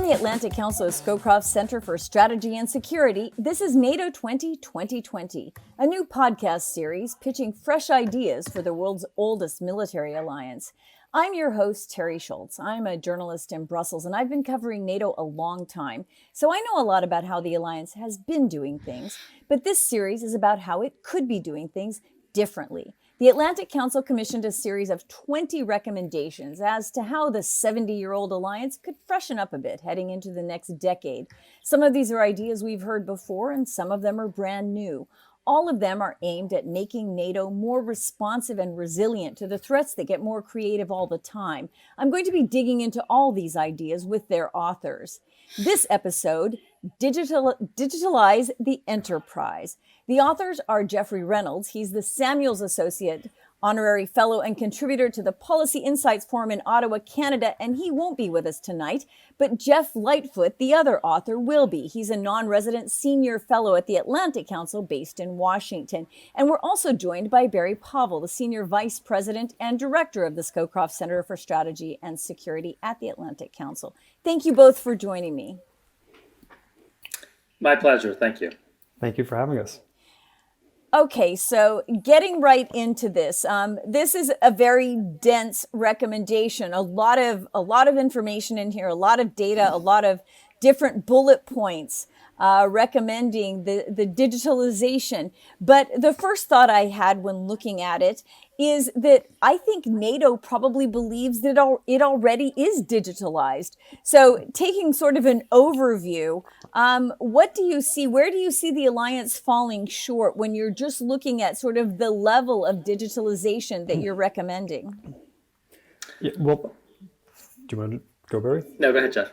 the Atlantic Council of Scowcroft Center for Strategy and Security, this is NATO 2020, a new podcast series pitching fresh ideas for the world's oldest military alliance. I'm your host, Terry Schultz. I'm a journalist in Brussels, and I've been covering NATO a long time, so I know a lot about how the alliance has been doing things, but this series is about how it could be doing things differently. The Atlantic Council commissioned a series of 20 recommendations as to how the 70-year-old alliance could freshen up a bit heading into the next decade. Some of these are ideas we've heard before, and some of them are brand new. All of them are aimed at making NATO more responsive and resilient to the threats that get more creative all the time. I'm going to be digging into all these ideas with their authors. This episode, Digitalize the Enterprise. The authors are Jeffrey Reynolds. He's the Samuels Associate, Honorary Fellow and contributor to the Policy Insights Forum in Ottawa, Canada, and he won't be with us tonight, but Jeff Lightfoot, the other author, will be. He's a non-resident senior fellow at the Atlantic Council based in Washington. And we're also joined by Barry Pavel, the Senior Vice President and Director of the Scowcroft Center for Strategy and Security at the Atlantic Council. Thank you both for joining me. My pleasure. Thank you. Thank you for having us. Okay, so getting right into this, this is a very dense recommendation. A lot of information in here, a lot of data, a lot of different bullet points recommending the digitalization. But the first thought I had when looking at it is that I think NATO probably believes that it already is digitalized. So taking sort of an overview, what do you see? Where do you see the alliance falling short when you're just looking at sort of the level of digitalization that you're recommending? Yeah, well, do you want to go, Barry? No, go ahead, Jeff.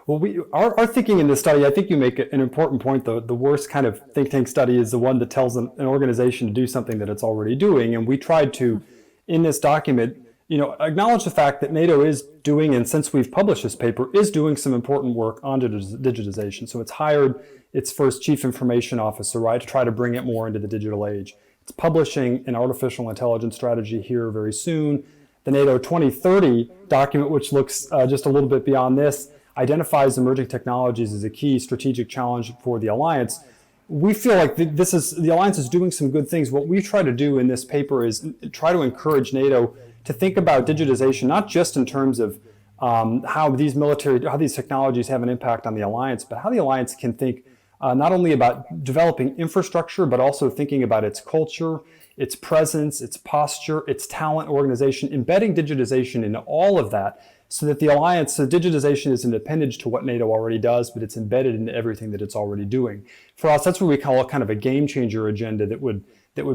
Well, our thinking in this study, I think you make an important point, though. The worst kind of think tank study is the one that tells an organization to do something that it's already doing. And we tried to, in this document, acknowledge the fact that NATO is doing, and since we've published this paper, is doing some important work on digitization. So it's hired its first chief information officer, right, to try to bring it more into the digital age. It's publishing an artificial intelligence strategy here very soon. The NATO 2030 document, which looks just a little bit beyond this, identifies emerging technologies as a key strategic challenge for the alliance. We feel like the alliance is doing some good things. What we try to do in this paper is try to encourage NATO to think about digitization, not just in terms of how these technologies have an impact on the alliance, but how the alliance can think not only about developing infrastructure, but also thinking about its culture, its presence, its posture, its talent, organization, embedding digitization into all of that, so that the alliance, so digitization is an appendage to what NATO already does, but it's embedded into everything that it's already doing. For us, that's what we call kind of a game changer agenda that would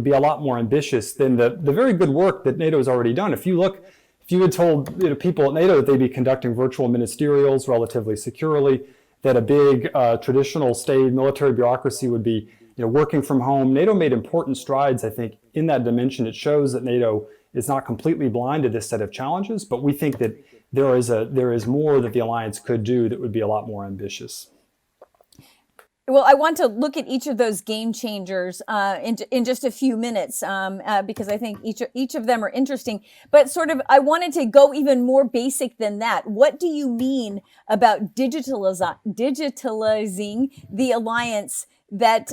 be a lot more ambitious than the very good work that NATO has already done. If you had told people at NATO that they'd be conducting virtual ministerials relatively securely, that a big traditional state military bureaucracy would be working from home, NATO made important strides, I think, in that dimension. It shows that NATO is not completely blind to this set of challenges, but we think that there is more that the alliance could do that would be a lot more ambitious. Well, I want to look at each of those game changers in just a few minutes because I think each of them are interesting. But sort of, I wanted to go even more basic than that. What do you mean about digitalizing the alliance that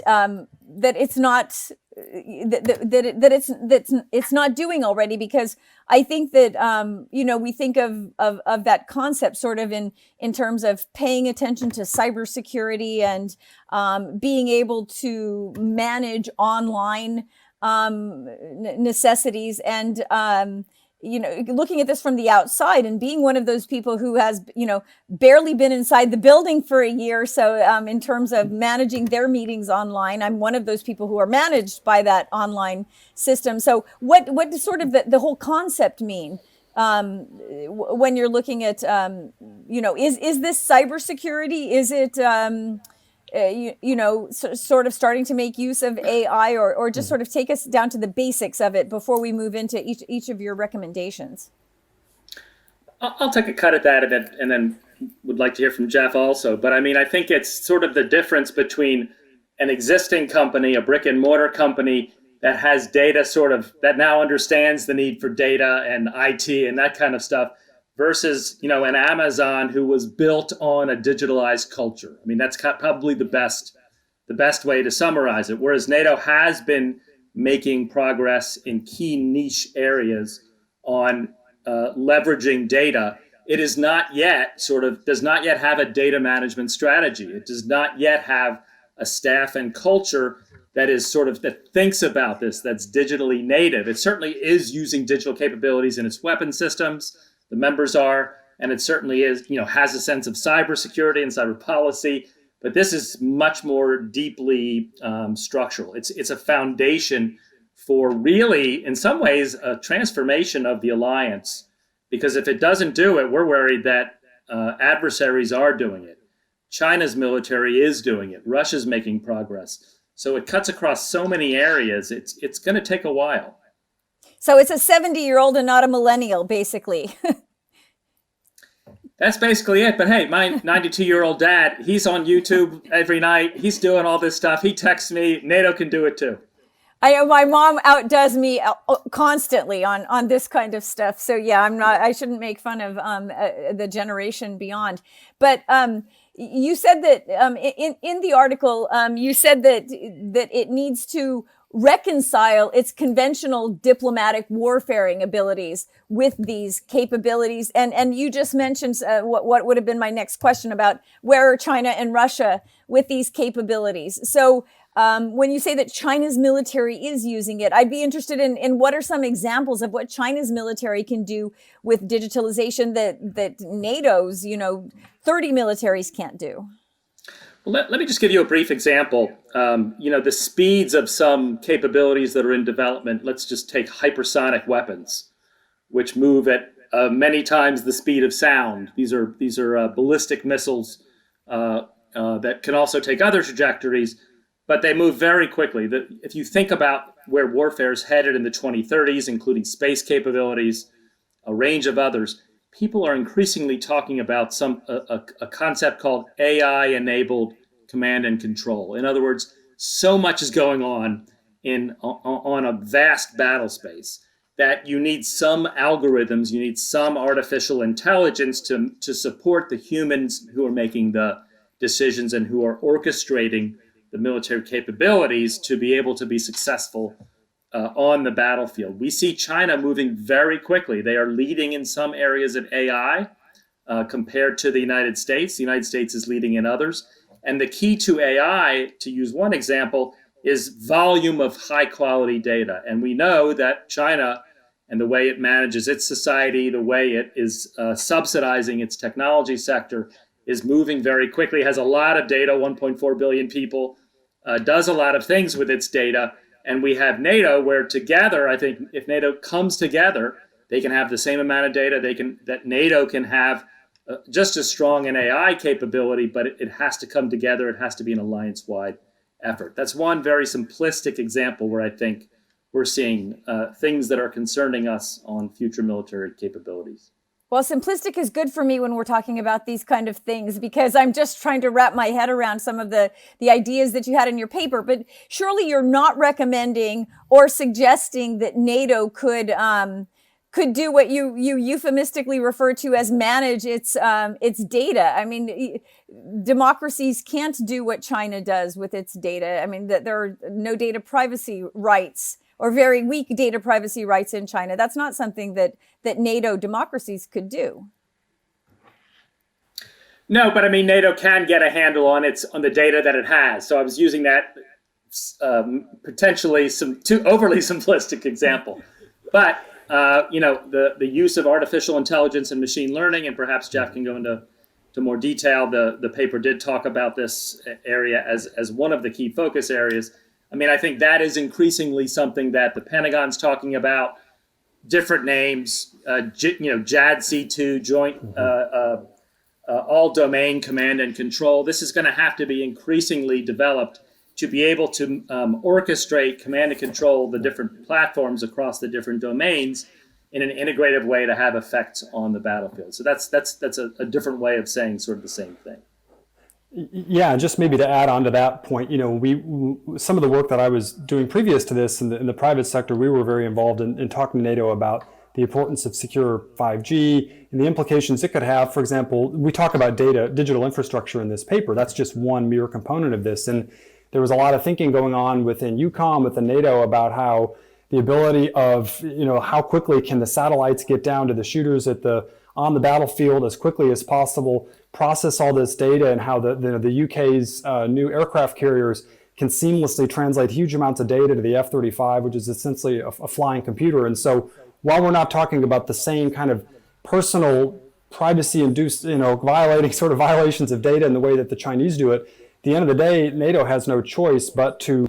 it's not? It's not doing already, because I think that we think of that concept sort of in terms of paying attention to cybersecurity and being able to manage online necessities and looking at this from the outside and being one of those people who has, barely been inside the building for a year. So in terms of managing their meetings online, I'm one of those people who are managed by that online system. So what does sort of the whole concept mean when you're looking at, is this cybersecurity? Is it, sort of starting to make use of AI, or just sort of take us down to the basics of it before we move into each of your recommendations? I'll take a cut at that and then would like to hear from Jeff also. But I mean, I think it's sort of the difference between an existing company, a brick and mortar company that has data that now understands the need for data and IT and that kind of stuff, versus, an Amazon who was built on a digitalized culture. I mean, that's probably the best way to summarize it. Whereas NATO has been making progress in key niche areas on leveraging data, it is not yet does not yet have a data management strategy. It does not yet have a staff and culture that thinks about this, that's digitally native. It certainly is using digital capabilities in its weapon systems. The members are, and it certainly is, has a sense of cybersecurity and cyber policy. But this is much more deeply structural. It's a foundation for really, in some ways, a transformation of the alliance. Because if it doesn't do it, we're worried that adversaries are doing it. China's military is doing it. Russia's making progress. So it cuts across so many areas. It's going to take a while. So it's a 70-year-old and not a millennial, basically. That's basically it. But hey, my 92-year-old dad, he's on YouTube every night. He's doing all this stuff. He texts me. NATO can do it too. My mom outdoes me constantly on this kind of stuff. So yeah, I shouldn't make fun of the generation beyond. But you said that in the article, you said that it needs to reconcile its conventional diplomatic warfaring abilities with these capabilities. And you just mentioned what would have been my next question about where are China and Russia with these capabilities. So when you say that China's military is using it, I'd be interested in what are some examples of what China's military can do with digitalization that NATO's, 30 militaries can't do. Well, let me just give you a brief example. The speeds of some capabilities that are in development, let's just take hypersonic weapons, which move at many times the speed of sound. These are ballistic missiles that can also take other trajectories, but they move very quickly. If you think about where warfare is headed in the 2030s, including space capabilities, a range of others, people are increasingly talking about a concept called AI-enabled command and control. In other words, so much is going on on a vast battle space that you need some algorithms, you need some artificial intelligence to support the humans who are making the decisions and who are orchestrating the military capabilities to be able to be successful on the battlefield. We see China moving very quickly. They are leading in some areas of AI compared to the United States. The United States is leading in others. And the key to AI, to use one example, is volume of high quality data. And we know that China and the way it manages its society, the way it is subsidizing its technology sector, is moving very quickly, has a lot of data, 1.4 billion people, does a lot of things with its data. And we have NATO, where together, I think if NATO comes together, they can have the same amount of data. That NATO can have just as strong an AI capability, but it has to come together. It has to be an alliance-wide effort. That's one very simplistic example where I think we're seeing things that are concerning us on future military capabilities. Well, simplistic is good for me when we're talking about these kind of things, because I'm just trying to wrap my head around some of the ideas that you had in your paper. But surely you're not recommending or suggesting that NATO could do what you euphemistically refer to as manage its data. I mean, democracies can't do what China does with its data. I mean, there are no data privacy rights, or very weak data privacy rights in China. That's not something that NATO democracies could do. No, but I mean, NATO can get a handle on the data that it has. So I was using that potentially too overly simplistic example. But the use of artificial intelligence and machine learning, and perhaps Jeff can go into more detail. The paper did talk about this area as one of the key focus areas. I mean, I think that is increasingly something that the Pentagon's talking about. Different names, JADC2, Joint All Domain Command and Control. This is going to have to be increasingly developed to be able to orchestrate command and control the different platforms across the different domains in an integrative way to have effects on the battlefield. So that's a different way of saying sort of the same thing. Yeah, just maybe to add on to that point, some of the work that I was doing previous to this in the private sector, we were very involved in talking to NATO about the importance of secure 5G, and the implications it could have. For example, we talk about digital infrastructure in this paper. That's just one mere component of this. And there was a lot of thinking going on within UCOM, within NATO, about how the ability of, how quickly can the satellites get down to the shooters on the battlefield as quickly as possible, process all this data, and how the UK's new aircraft carriers can seamlessly translate huge amounts of data to the F-35, which is essentially a flying computer. And so while we're not talking about the same kind of personal privacy-induced, violating sort of violations of data in the way that the Chinese do it, at the end of the day, NATO has no choice but to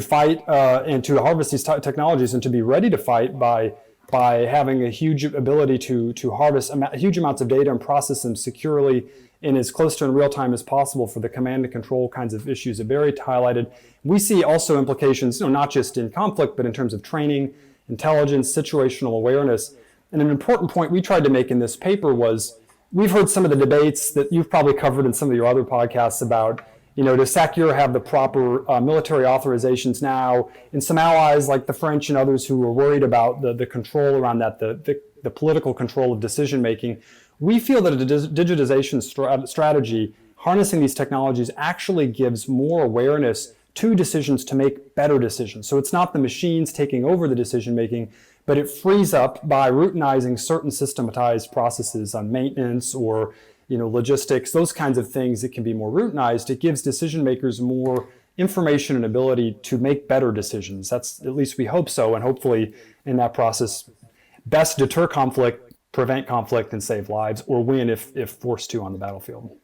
fight and to harvest these technologies and to be ready to fight by having a huge ability to harvest huge amounts of data and process them securely and as close to in real time as possible for the command and control kinds of issues that Barry highlighted. We see also implications, not just in conflict, but in terms of training, intelligence, situational awareness. And an important point we tried to make in this paper was, we've heard some of the debates that you've probably covered in some of your other podcasts about, does SACEUR have the proper military authorizations now? And some allies like the French and others who were worried about the control around that, the political control of decision making. We feel that a digitization strategy, harnessing these technologies, actually gives more awareness to decisions to make better decisions. So it's not the machines taking over the decision making, but it frees up by routinizing certain systematized processes on maintenance or logistics, those kinds of things that can be more routinized. It gives decision makers more information and ability to make better decisions. That's, at least we hope so, and hopefully in that process, best deter conflict, prevent conflict, and save lives, or win if forced to on the battlefield.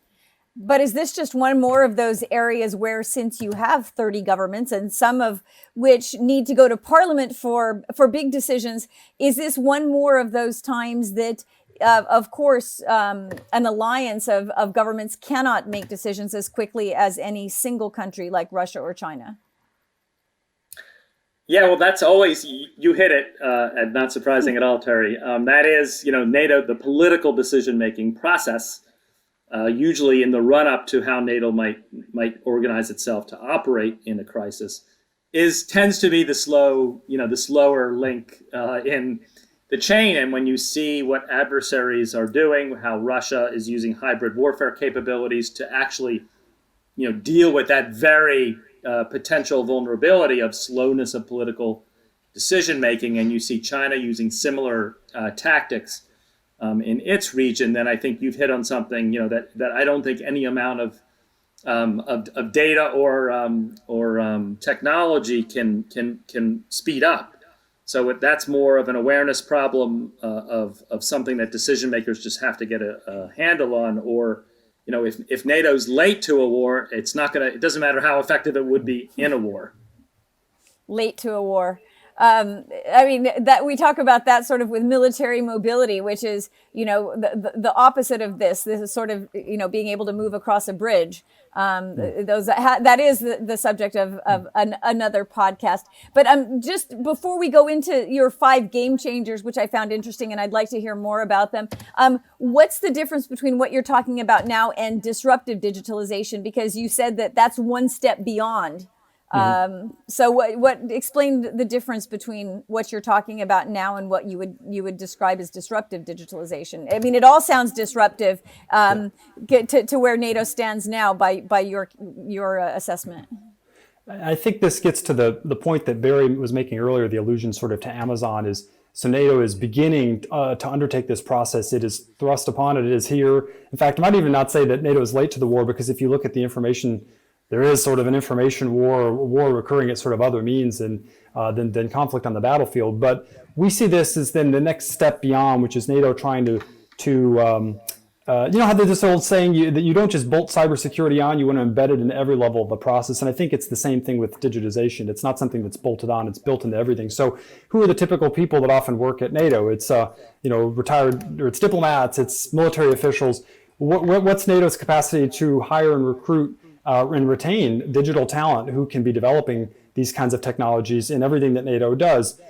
But is this just one more of those areas where, since you have 30 governments and some of which need to go to Parliament for big decisions, is this one more of those times that, of course, an alliance of governments cannot make decisions as quickly as any single country like Russia or China? Yeah, well, that's always, you hit it, and not surprising at all, Terry. That is, NATO, the political decision-making process, usually in the run-up to how NATO might organize itself to operate in a crisis, tends to be the slower link in the chain. And when you see what adversaries are doing, how Russia is using hybrid warfare capabilities to actually, deal with that very potential vulnerability of slowness of political decision making, and you see China using similar tactics in its region, then I think you've hit on something that I don't think any amount of data or technology can speed up. So that's more of an awareness problem of something that decision makers just have to get a handle on. Or if NATO's late to a war, it doesn't matter how effective it would be in a war. Late to a war. That we talk about that sort of with military mobility, which is, the opposite of this. This is sort of, being able to move across a bridge. That is the subject of another podcast. But just before we go into your 5 game changers, which I found interesting, and I'd like to hear more about them. What's the difference between what you're talking about now and disruptive digitalization? Because you said that that's one step beyond. So what explain the difference between what you're talking about now and what you would describe as disruptive digitalization? I mean, it all sounds disruptive to where NATO stands now by your assessment. I think this gets to the point that Barry was making earlier, the allusion sort of to Amazon is, so NATO is beginning to undertake this process. It is thrust upon it. It is here. In fact, I might even not say that NATO is late to the war, because if you look at the information, there is sort of an information war occurring at sort of other means than conflict on the battlefield. But we see this as then the next step beyond, which is NATO trying to how there's this old saying that you don't just bolt cybersecurity on, you want to embed it in every level of the process. And I think it's the same thing with digitization. It's not something that's bolted on, it's built into everything. So who are the typical people that often work at NATO? It's retired, or it's diplomats, it's military officials. What's NATO's capacity to hire and recruit and retain digital talent who can be developing these kinds of technologies in everything that NATO does?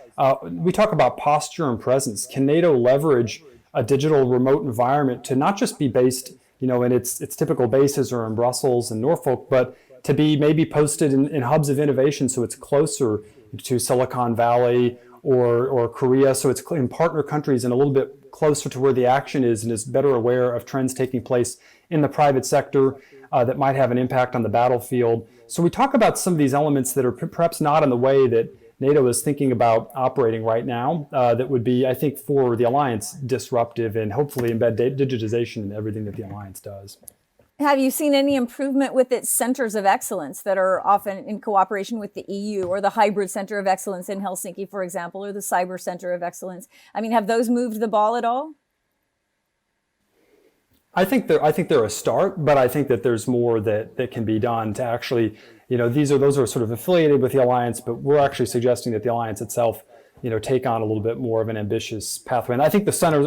We talk about posture and presence. Can NATO leverage a digital remote environment to not just be based, in its typical bases or in Brussels and Norfolk, but to be maybe posted in hubs of innovation, so it's closer to Silicon Valley or Korea. So it's in partner countries and a little bit closer to where the action is and is better aware of trends taking place in the private sector that might have an impact on the battlefield. So we talk about some of these elements that are perhaps not in the way that NATO is thinking about operating right now, that would be, I think, for the alliance disruptive and hopefully embed digitization in everything that the alliance does. Have you seen any improvement with its centers of excellence that are often in cooperation with the EU, or the hybrid center of excellence in Helsinki, for example, or the cyber center of excellence? I mean, have those moved the ball at all? I think they're a start, but I think that there's more that can be done to actually, those are sort of affiliated with the alliance, but we're actually suggesting that the alliance itself, take on a little bit more of an ambitious pathway. And I think the center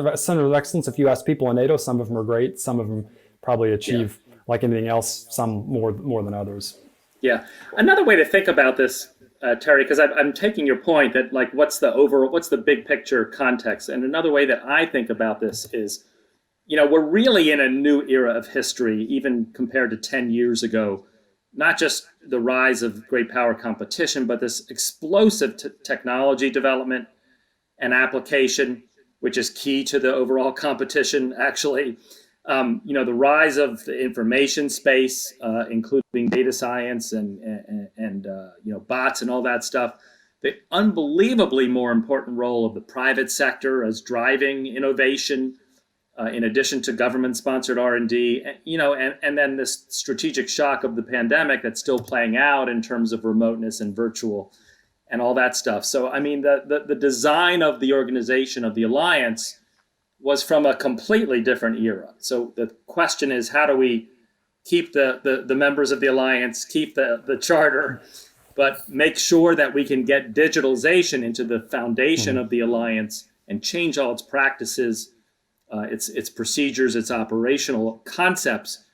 of excellence, if you ask people in NATO, some of them are great, some of them probably achieve, like anything else, some more than others. Yeah. Another way to think about this, Terry, because I'm taking your point that what's the big picture context? And another way that I think about this is, we're really in a new era of history, even compared to 10 years ago. Not just the rise of great power competition, but this explosive technology development and application, which is key to the overall competition, actually. The rise of the information space, including data science and bots and all that stuff. The unbelievably more important role of the private sector as driving innovation, in addition to government-sponsored R&D, and then this strategic shock of the pandemic that's still playing out in terms of remoteness and virtual and all that stuff. So, I mean, the design of the organization of the alliance was from a completely different era. So the question is, how do we keep the members of the alliance, keep the charter, but make sure that we can get digitalization into the foundation of the alliance and change all its practices, its procedures, its operational concepts,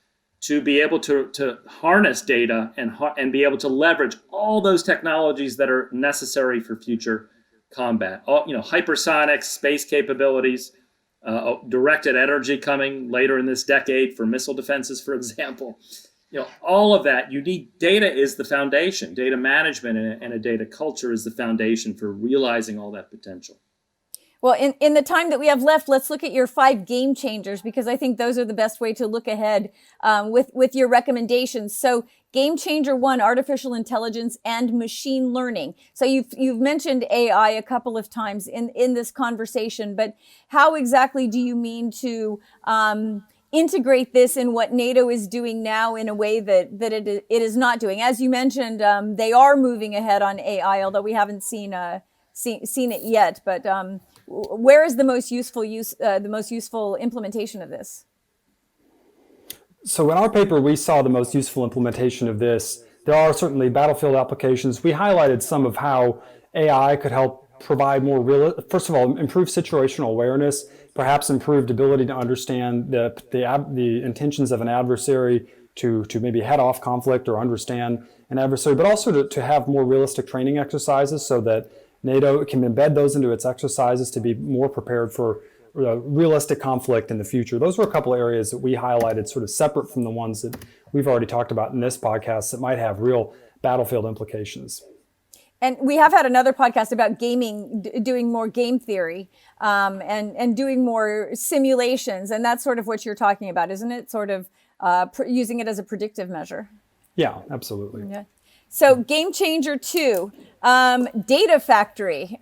to be able to harness data and be able to leverage all those technologies that are necessary for future combat. Hypersonics, space capabilities, directed energy coming later in this decade for missile defenses, for example. All of that, you need data is the foundation. Data management and a data culture is the foundation for realizing all that potential. Well, in the time that we have left, let's look at your 5 game changers, because I think those are the best way to look ahead with your recommendations. So game changer 1, artificial intelligence and machine learning. So you've mentioned AI a couple of times in this conversation, but how exactly do you mean to integrate this in what NATO is doing now in a way that it is not doing? As you mentioned, they are moving ahead on AI, although we haven't seen it yet. But where is the most useful implementation of this? So in our paper, we saw the most useful implementation of this. There are certainly battlefield applications. We highlighted some of how AI could help provide first of all, improve situational awareness, perhaps improved ability to understand the intentions of an adversary, to maybe head off conflict or understand an adversary, but also to have more realistic training exercises so that NATO can embed those into its exercises to be more prepared for realistic conflict in the future. Those were a couple of areas that we highlighted, sort of separate from the ones that we've already talked about in this podcast, that might have real battlefield implications. And we have had another podcast about gaming, doing more game theory, and doing more simulations. And that's sort of what you're talking about, isn't it? Sort of using it as a predictive measure. Yeah, absolutely. Yeah. So game changer 2, data factory.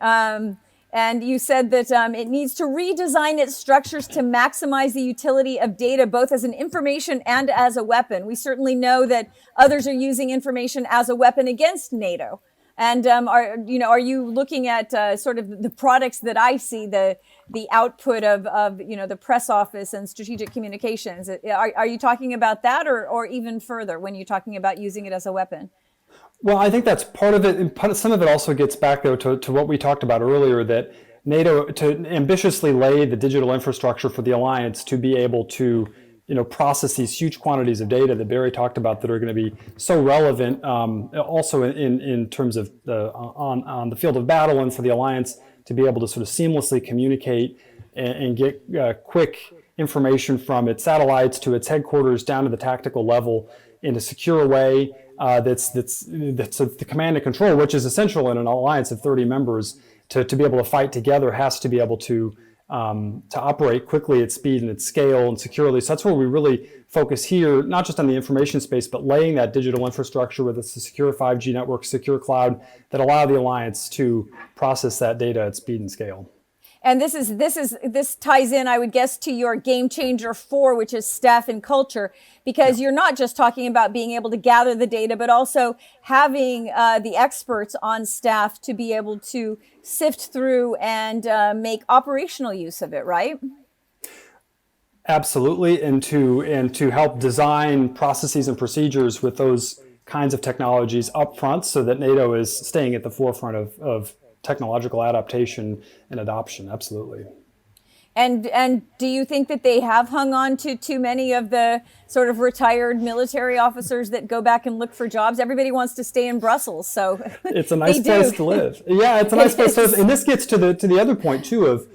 And you said that it needs to redesign its structures to maximize the utility of data, both as an information and as a weapon. We certainly know that others are using information as a weapon against NATO. And are you looking at sort of the products that I see, the output of the press office and strategic communications? Are you talking about that, or even further when you're talking about using it as a weapon? Well, I think that's part of it. And some of it also gets back, though, to what we talked about earlier, that NATO, to ambitiously lay the digital infrastructure for the alliance to be able to process these huge quantities of data that Barry talked about that are going to be so relevant, also in terms of on the field of battle, and for the alliance to be able to sort of seamlessly communicate and get quick information from its satellites to its headquarters down to the tactical level in a secure way. That's the command and control, which is essential in an alliance of 30 members. to be able to fight together has to be able to operate quickly at speed and at scale and securely. So that's where we really focus here, not just on the information space, but laying that digital infrastructure with a secure 5G network, secure cloud that allow the alliance to process that data at speed and scale. And this ties in, I would guess, to your game changer 4, which is staff and culture, because you're not just talking about being able to gather the data, but also having the experts on staff to be able to sift through and make operational use of it, right? Absolutely, and to help design processes and procedures with those kinds of technologies up front, so that NATO is staying at the forefront of technological adaptation and adoption. Absolutely. And do you think that they have hung on to too many of the sort of retired military officers that go back and look for jobs? Everybody wants to stay in Brussels, so it's a nice place to live. Yeah, it's a nice place to live. And this gets to the other point too of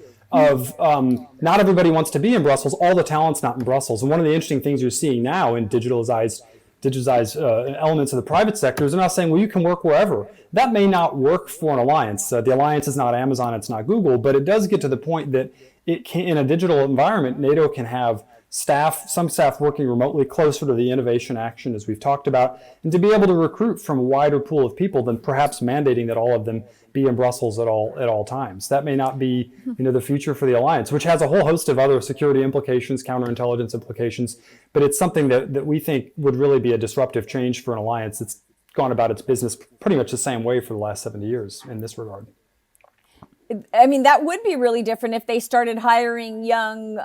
not everybody wants to be in Brussels. All the talent's not in Brussels. And one of the interesting things you're seeing now in digitalized elements of the private sector is they're now saying, well, you can work wherever. That may not work for an alliance. The alliance is not Amazon, it's not Google, but it does get to the point that it can, in a digital environment, NATO can have some staff working remotely closer to the innovation action, as we've talked about, and to be able to recruit from a wider pool of people than perhaps mandating that all of them be in Brussels at all times. That may not be, the future for the alliance, which has a whole host of other security implications, counterintelligence implications, but it's something that we think would really be a disruptive change for an alliance that's gone about its business pretty much the same way for the last 70 years in this regard. I mean, that would be really different if they started hiring young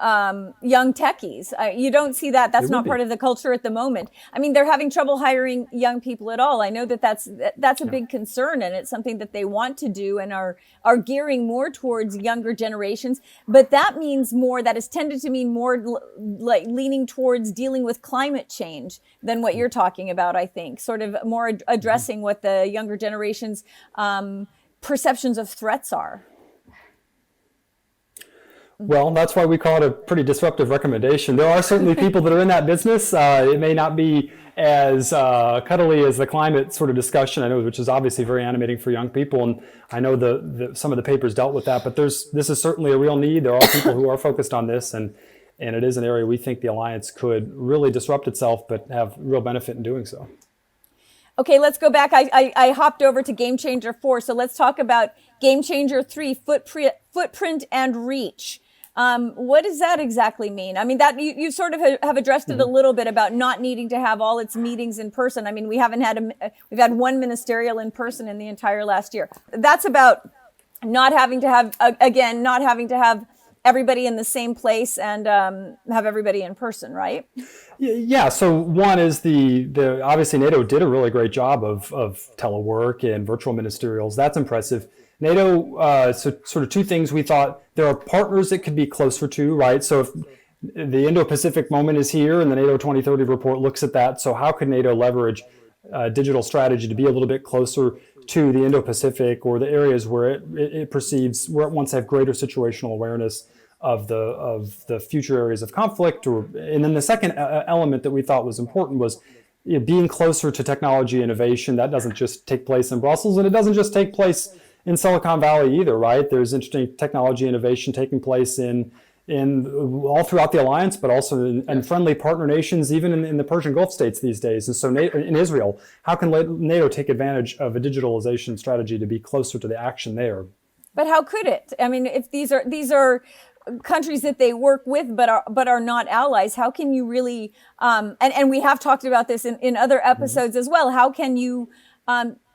techies. You don't see that. That's not part of the culture at the moment. I mean, they're having trouble hiring young people at all. I know that's a big concern, and it's something that they want to do and are gearing more towards younger generations. But that means more. That has tended to mean more like leaning towards dealing with climate change than what you're talking about. I think sort of more addressing what the younger generations' perceptions of threats are. Well, that's why we call it a pretty disruptive recommendation. There are certainly people that are in that business. It may not be as cuddly as the climate sort of discussion, I know, which is obviously very animating for young people. And I know some of the papers dealt with that, but this is certainly a real need. There are people who are focused on this, and it is an area we think the alliance could really disrupt itself, but have real benefit in doing so. Okay, let's go back. I hopped over to Game Changer 4, so let's talk about Game Changer 3, footprint and reach. What does that exactly mean? I mean, that you sort of have addressed it a little bit about not needing to have all its meetings in person. I mean, we've had one ministerial in person in the entire last year. That's about not having to have everybody in the same place and have everybody in person, right? Yeah. So one is the obviously NATO did a really great job of telework and virtual ministerials. That's impressive. NATO, so sort of two things we thought. There are partners that could be closer to, right? So if the Indo-Pacific moment is here and the NATO 2030 report looks at that, so how could NATO leverage digital strategy to be a little bit closer to the Indo-Pacific or the areas where it perceives, where it wants to have greater situational awareness of the future areas of conflict? And then the second element that we thought was important was being closer to technology innovation. That doesn't just take place in Brussels, and it doesn't just take place in Silicon Valley either, right? There's interesting technology innovation taking place in all throughout the alliance, but also in friendly partner nations, even in the Persian Gulf states these days. And so in Israel, how can NATO take advantage of a digitalization strategy to be closer to the action there? But how could it? I mean, if these are countries that they work with but are not allies, how can you really and we have talked about this in other episodes as well, how can you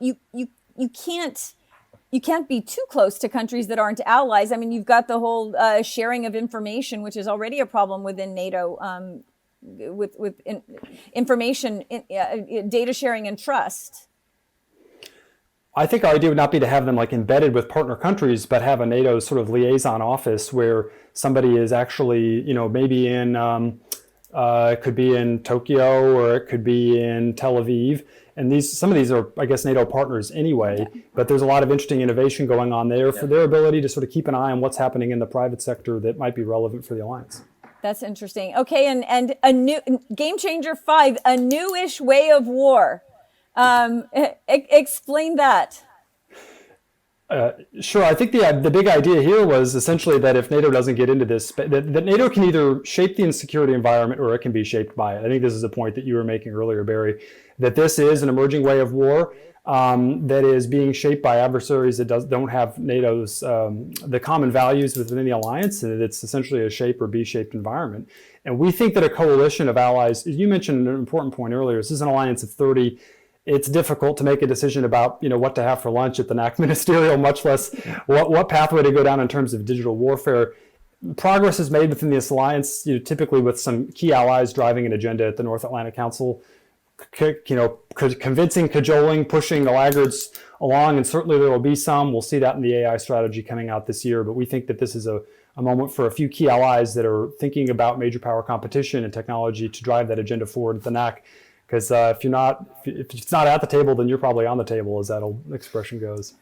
you can't be too close to countries that aren't allies. I mean, you've got the whole sharing of information, which is already a problem within NATO, with information, data sharing and trust. I think our idea would not be to have them like embedded with partner countries, but have a NATO sort of liaison office where somebody is actually, maybe in, it could be in Tokyo or it could be in Tel Aviv. And some of these are, I guess, NATO partners anyway, but there's a lot of interesting innovation going on there for their ability to sort of keep an eye on what's happening in the private sector that might be relevant for the alliance. That's interesting. Okay, and a new Game Changer 5, a newish way of war. Explain that. Sure. I think the big idea here was essentially that if NATO doesn't get into this, that NATO can either shape the insecurity environment or it can be shaped by it. I think this is a point that you were making earlier, Barry, that this is an emerging way of war that is being shaped by adversaries that don't have NATO's the common values within the alliance, and it's essentially a shape or B-shaped environment. And we think that a coalition of allies, you mentioned an important point earlier, this is an alliance of 30. It's difficult to make a decision about what to have for lunch at the NAC ministerial, much less what pathway to go down in terms of digital warfare. Progress is made within this alliance, typically with some key allies driving an agenda at the North Atlantic Council, convincing, cajoling, pushing the laggards along, and certainly there will be some. We'll see that in the AI strategy coming out this year, but we think that this is a moment for a few key allies that are thinking about major power competition and technology to drive that agenda forward at the NAC. Because if it's not at the table, then you're probably on the table, as that old expression goes.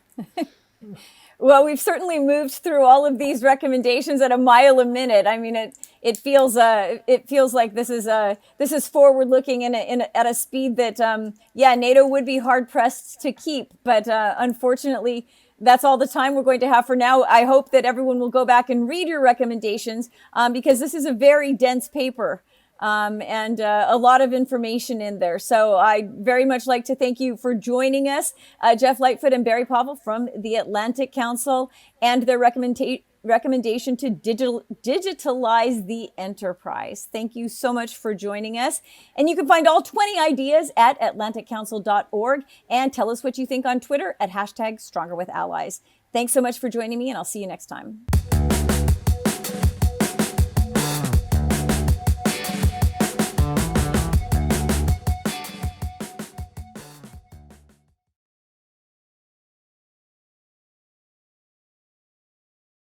Well, we've certainly moved through all of these recommendations at a mile a minute. I mean, it feels like this is forward looking at a speed that NATO would be hard pressed to keep. But unfortunately, that's all the time we're going to have for now. I hope that everyone will go back and read your recommendations because this is a very dense paper. And a lot of information in there. So I'd very much like to thank you for joining us, Jeff Lightfoot and Barry Pavel from the Atlantic Council, and their recommendation to digitalize the enterprise. Thank you so much for joining us. And you can find all 20 ideas at atlanticcouncil.org, and tell us what you think on Twitter at #StrongerWithAllies. Thanks so much for joining me, and I'll see you next time.